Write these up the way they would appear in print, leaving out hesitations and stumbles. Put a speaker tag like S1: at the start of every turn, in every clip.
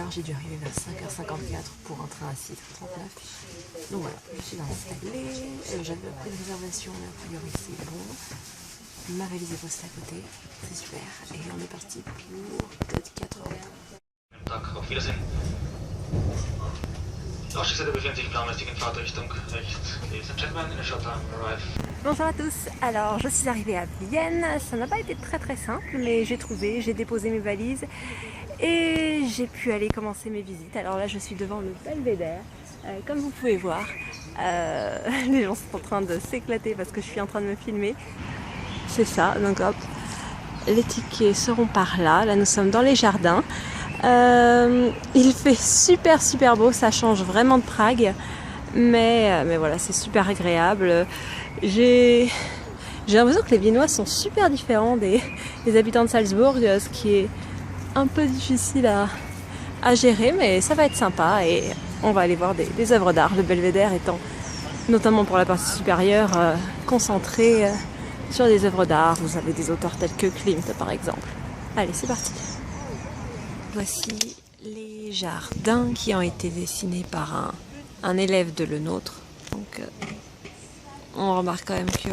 S1: retard, j'ai dû arriver vers 5h54 pour un train à 6h39. Donc voilà, je suis installée, j'avais pris une réservation, mais a priori c'est bon. Ma valise est postée à côté, c'est super, et on est parti pour peut-être 4 heures.
S2: Auf Wiedersehen. Aufstiegsseite befindet sich planmäßig in Fahrtrichtung rechts. Ladies and gentlemen, in a short time arrive.
S3: Bonjour à tous, alors je suis arrivée à Vienne, ça n'a pas été très simple mais j'ai déposé mes valises et j'ai pu aller commencer mes visites. Alors là je suis devant le Belvédère, comme vous pouvez voir, les gens sont en train de s'éclater parce que je suis en train de me filmer. C'est ça, donc hop, les tickets seront par là, là nous sommes dans les jardins. Il fait super beau, ça change vraiment de Prague, mais voilà, c'est super agréable. J'ai l'impression que les Viennois sont super différents des habitants de Salzbourg, ce qui est un peu difficile à gérer, mais ça va être sympa et on va aller voir des œuvres d'art, le Belvédère étant, notamment pour la partie supérieure, concentré sur des œuvres d'art. Vous avez des auteurs tels que Klimt par exemple. Allez, c'est parti. Voici les jardins qui ont été dessinés par un élève de Le Nôtre. Donc, on remarque quand même que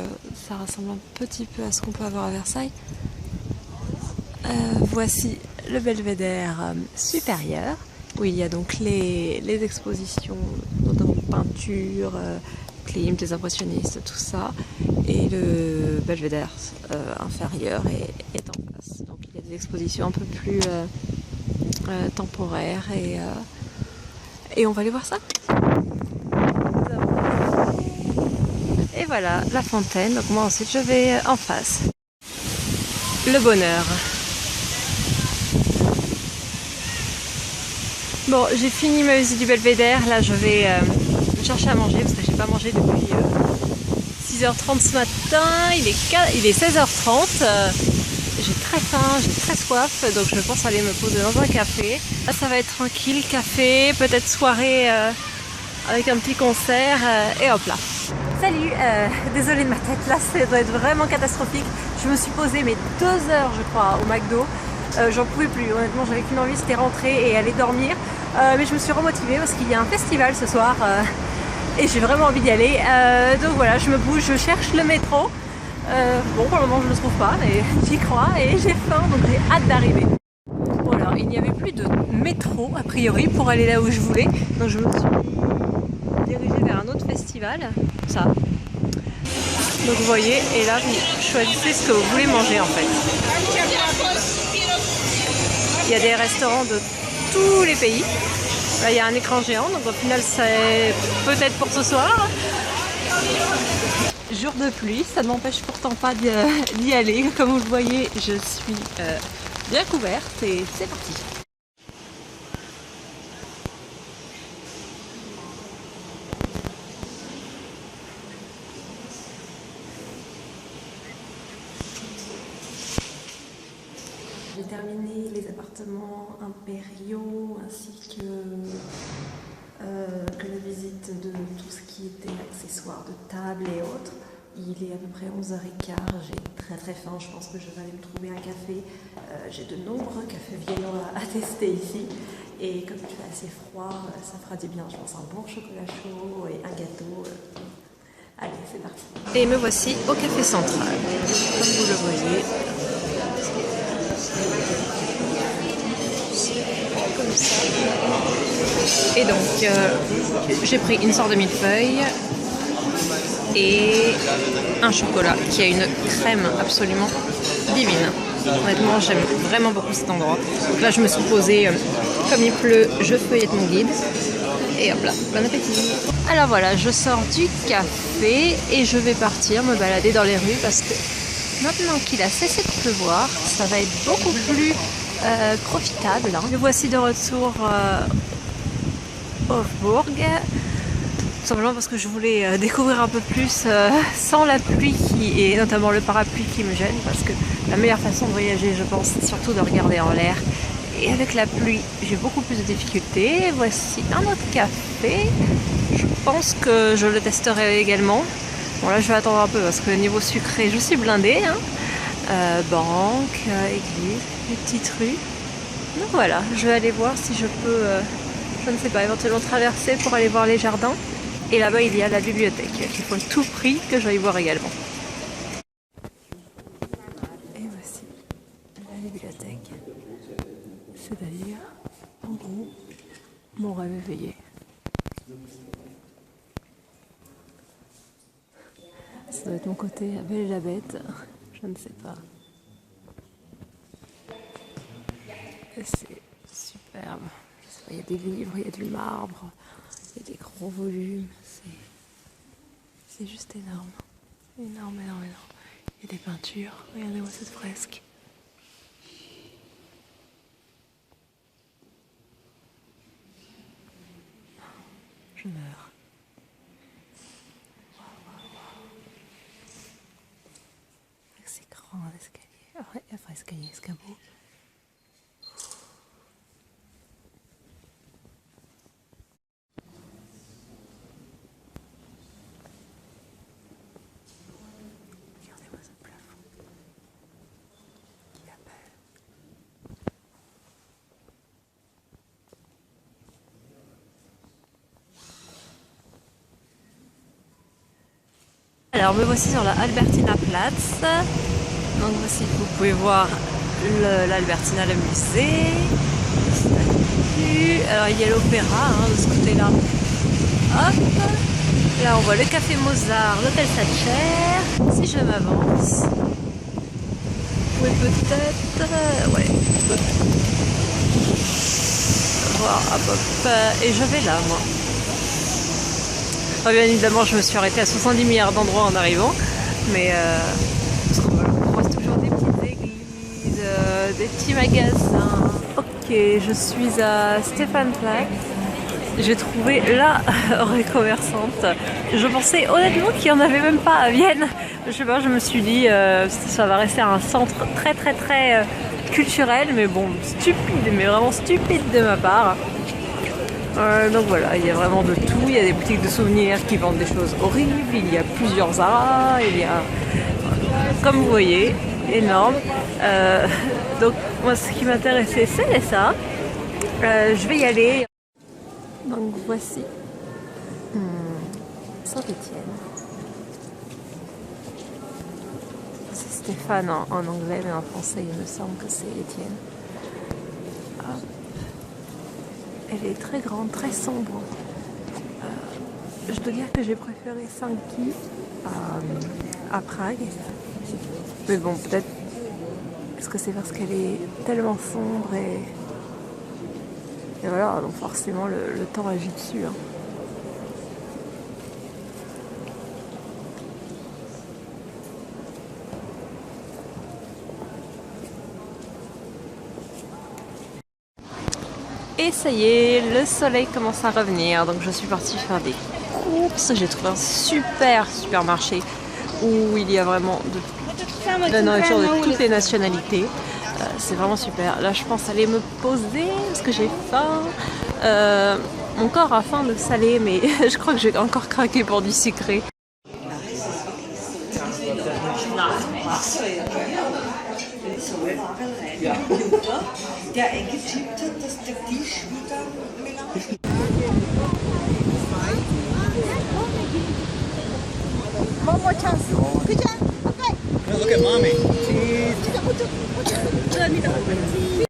S3: ça ressemble un petit peu à ce qu'on peut avoir à Versailles. Voici le Belvédère supérieur, où il y a donc les expositions, notamment peinture, Klimt, les impressionnistes, tout ça. Et le Belvédère inférieur est en face. Donc il y a des expositions un peu plus temporaires et on va aller voir ça. Et voilà la fontaine, donc moi ensuite je vais en face. Le bonheur. Bon, j'ai fini ma visite du Belvédère, là je vais me chercher à manger parce que j'ai pas mangé depuis 6h30 ce matin, il est 16h30, j'ai très faim, j'ai très soif, donc je pense aller me poser dans un café. Là ça va être tranquille, café, peut-être soirée avec un petit concert et hop là. Salut, désolée de ma tête, là ça doit être vraiment catastrophique. Je me suis posée mes 2 heures je crois au McDo, j'en pouvais plus, honnêtement j'avais qu'une envie, c'était rentrer et aller dormir. Mais je me suis remotivée parce qu'il y a un festival ce soir et j'ai vraiment envie d'y aller. Donc voilà, je me bouge, je cherche le métro. Bon, pour le moment je ne le trouve pas, mais j'y crois et j'ai faim donc j'ai hâte d'arriver. Bon alors, il n'y avait plus de métro a priori pour aller là où je voulais, donc je me suis dirigée vers un autre festival, ça. Donc vous voyez, et là vous choisissez ce que vous voulez manger en fait. Il y a des restaurants de tous les pays. Là il y a un écran géant, donc au final c'est peut-être pour ce soir. Jour de pluie, ça ne m'empêche pourtant pas d'y aller. Comme vous le voyez, je suis bien couverte et c'est parti. J'ai terminé les appartements impériaux ainsi que la visite de tout ce qui était accessoires de table et autres. Il est à peu près 11h15, j'ai très faim, je pense que je vais aller me trouver un café. J'ai de nombreux cafés viennois à tester ici et comme il fait assez froid, ça fera du bien, je pense un bon chocolat chaud et un gâteau. Allez, c'est parti. Et me voici au café central, comme vous le voyez. Comme ça. Et donc j'ai pris une sorte de millefeuille et un chocolat qui a une crème absolument divine. Honnêtement j'aime vraiment beaucoup cet endroit. Donc là je me suis posée comme il pleut, je feuillette mon guide et hop là, bon appétit. Alors voilà, je sors du café et je vais partir me balader dans les rues parce que maintenant qu'il a cessé de pleuvoir, ça va être beaucoup plus profitable. Me voici de retour Hofburg, tout simplement parce que je voulais découvrir un peu plus sans la pluie et notamment le parapluie qui me gêne, parce que la meilleure façon de voyager, je pense, c'est surtout de regarder en l'air. Et avec la pluie, j'ai beaucoup plus de difficultés. Voici un autre café. Je pense que je le testerai également. Bon là, je vais attendre un peu parce que niveau sucré, je suis blindée. Hein. Banque, église, les petites rues. Non, Voilà, je vais aller voir si je peux, je ne sais pas, éventuellement traverser pour aller voir les jardins. Et là-bas, il y a la bibliothèque, qu'il faut à tout prix que j'aille voir également. Et voici la bibliothèque. C'est-à-dire, en gros, mon rêve éveillé. Ça doit être mon côté Belle et la Bête, je ne sais pas. C'est superbe. Je sais pas, il y a des livres, il y a du marbre, il y a des gros volumes. C'est juste énorme. Énorme, énorme, énorme. Il y a des peintures. Regardez-moi cette fresque. Je meurs. Avec ces grands escaliers. Enfin, escalier, escabeau. Regardez-moi ce plafond qui appelle. Alors me voici sur la Albertina Platz. Donc voici, vous pouvez voir l'Albertina, le musée. Alors il y a l'opéra de ce côté-là. Hop. Là on voit le café Mozart, l'hôtel Sacher. Si je m'avance, vous pouvez peut-être voir et je vais là moi. Bien évidemment, je me suis arrêtée à 70 milliards d'endroits en arrivant, mais parce qu'on croise toujours des petites églises, des petits magasins. Ok, je suis à Stephansplatz. J'ai trouvé la oreille commerçante. Je pensais honnêtement qu'il n'y en avait même pas à Vienne. Je sais pas, je me suis dit ça va rester un centre très culturel, mais bon, stupide, mais vraiment stupide de ma part. Donc voilà, il y a vraiment de tout. Il y a des boutiques de souvenirs qui vendent des choses horribles. Il y a plusieurs Zara. Il y a, comme vous voyez, énorme. Donc moi, ce qui m'intéressait, c'est ça. Je vais y aller. Donc voici Saint-Étienne. C'est Stéphane en anglais, mais en français, il me semble que c'est Étienne. Elle est très grande, très sombre. Je dois dire que j'ai préféré Saint-Guy à Prague. Mais bon, peut-être parce que c'est parce qu'elle est tellement sombre et voilà, donc forcément le temps agit dessus. Et ça y est, le soleil commence à revenir, donc je suis partie faire des courses. J'ai trouvé un super supermarché où il y a vraiment de la nourriture de toutes les nationalités. C'est vraiment super. Là, je pense aller me poser parce que j'ai faim. Mon corps a faim de salé, mais je crois que j'ai encore craqué pour du sucré.
S4: One more chance. Good job. Okay.
S5: Look at mommy.
S4: Turn it over.